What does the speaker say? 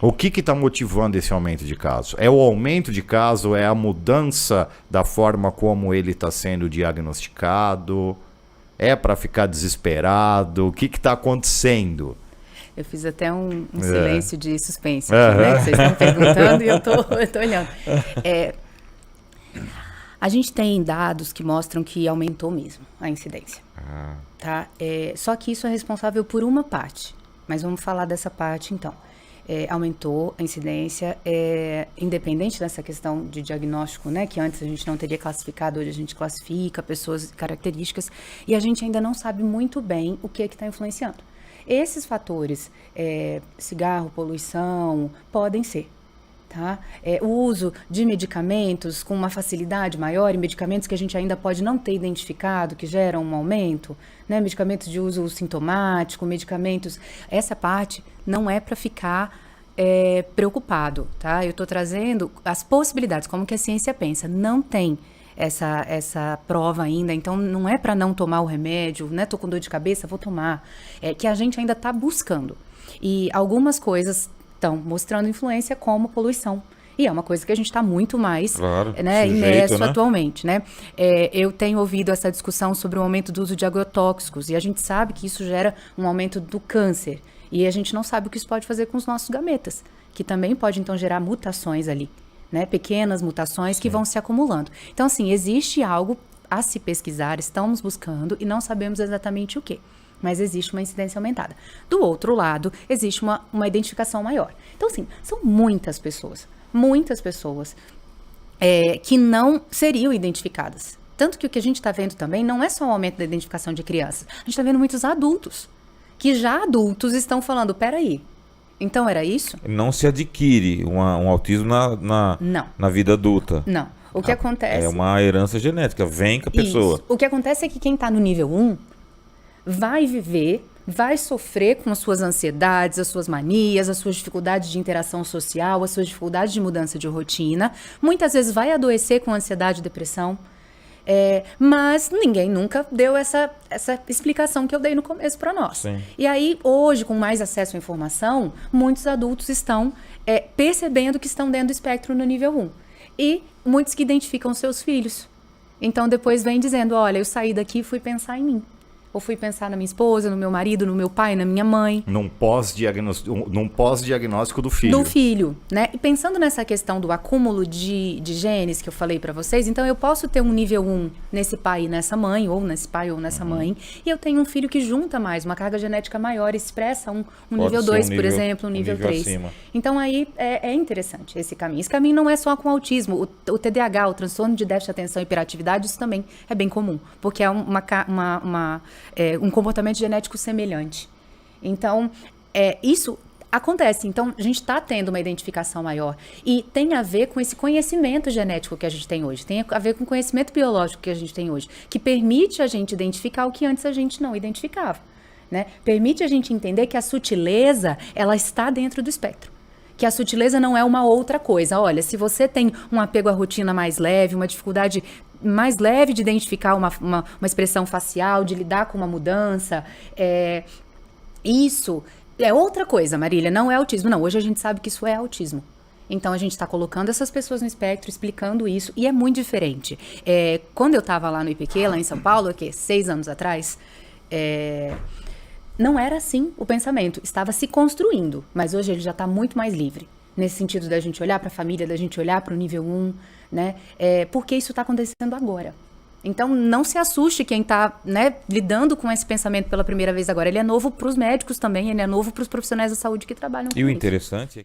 O que está motivando esse aumento de casos? É o aumento de casos? É a mudança da forma como ele está sendo diagnosticado? É para ficar desesperado? O que está acontecendo? Eu fiz até um silêncio de suspense aqui, né? Que vocês estão perguntando e eu tô olhando. A gente tem dados que mostram que aumentou mesmo a incidência. Tá? Só que isso é responsável por uma parte. Mas vamos falar dessa parte, então. Aumentou a incidência, independente dessa questão de diagnóstico, né? Que antes a gente não teria classificado, hoje a gente classifica pessoas, características, e a gente ainda não sabe muito bem o que está influenciando. Esses fatores, cigarro, poluição, podem ser. Tá? O uso de medicamentos com uma facilidade maior, e medicamentos que a gente ainda pode não ter identificado, que geram um aumento, né? Medicamentos de uso sintomático, medicamentos... Essa parte não é para ficar preocupado, tá? Eu estou trazendo as possibilidades, como que a ciência pensa. Não tem essa prova ainda, então não é para não tomar o remédio, né? Tô com dor de cabeça, vou tomar. Que a gente ainda está buscando. E algumas coisas estão mostrando influência como poluição. E é uma coisa que a gente está muito mais imerso atualmente, né? Eu tenho ouvido essa discussão sobre o aumento do uso de agrotóxicos, e a gente sabe que isso gera um aumento do câncer. E a gente não sabe o que isso pode fazer com os nossos gametas, que também pode, então, gerar mutações ali, né? Pequenas mutações que vão se acumulando. Então, assim, existe algo a se pesquisar, estamos buscando e não sabemos exatamente o quê. Mas existe uma incidência aumentada. Do outro lado, existe uma identificação maior. Então, assim, são muitas pessoas que não seriam identificadas. Tanto que o que a gente está vendo também não é só o aumento da identificação de crianças. A gente está vendo muitos adultos, que já adultos estão falando, peraí, então era isso? Não se adquire um autismo na vida adulta. Não. O que acontece... É uma herança genética, vem com a pessoa. Isso. O que acontece é que quem está no nível 1... vai viver, vai sofrer com as suas ansiedades, as suas manias, as suas dificuldades de interação social, as suas dificuldades de mudança de rotina. Muitas vezes vai adoecer com ansiedade e depressão, mas ninguém nunca deu essa explicação que eu dei no começo para nós. Sim. E aí, hoje, com mais acesso à informação, muitos adultos estão percebendo que estão dentro do espectro no nível 1. E muitos que identificam seus filhos. Então, depois vem dizendo, olha, eu saí daqui e fui pensar em mim. Ou fui pensar na minha esposa, no meu marido, no meu pai, na minha mãe. Num pós-diagnóstico do filho. Do filho, né? E pensando nessa questão do acúmulo de genes que eu falei para vocês, então eu posso ter um nível 1 nesse pai e nessa mãe, ou nesse pai ou nessa mãe, e eu tenho um filho que junta mais, uma carga genética maior, expressa um nível 2, por exemplo, um nível 3. Acima. Então aí é interessante esse caminho. Esse caminho não é só com autismo. O TDAH, o transtorno de déficit de atenção e hiperatividade, isso também é bem comum, porque é um comportamento genético semelhante. Então, isso acontece. Então, a gente está tendo uma identificação maior. E tem a ver com esse conhecimento genético que a gente tem hoje. Tem a ver com o conhecimento biológico que a gente tem hoje. Que permite a gente identificar o que antes a gente não identificava. Né? Permite a gente entender que a sutileza, ela está dentro do espectro. Que a sutileza não é uma outra coisa. Olha, se você tem um apego à rotina mais leve, uma dificuldade mais leve de identificar uma expressão facial, de lidar com uma mudança, isso é outra coisa, Marília, não é autismo. Não, hoje a gente sabe que isso é autismo. Então, a gente está colocando essas pessoas no espectro, explicando isso, e é muito diferente. Quando eu estava lá no IPQ, lá em São Paulo, 6 anos atrás, não era assim o pensamento, estava se construindo, mas hoje ele já está muito mais livre, nesse sentido da gente olhar para a família, da gente olhar para o nível 1, né? Porque isso está acontecendo agora. Então, não se assuste quem está, né, lidando com esse pensamento pela primeira vez agora. Ele é novo para os médicos também, ele é novo para os profissionais da saúde que trabalham com isso. E o interessante é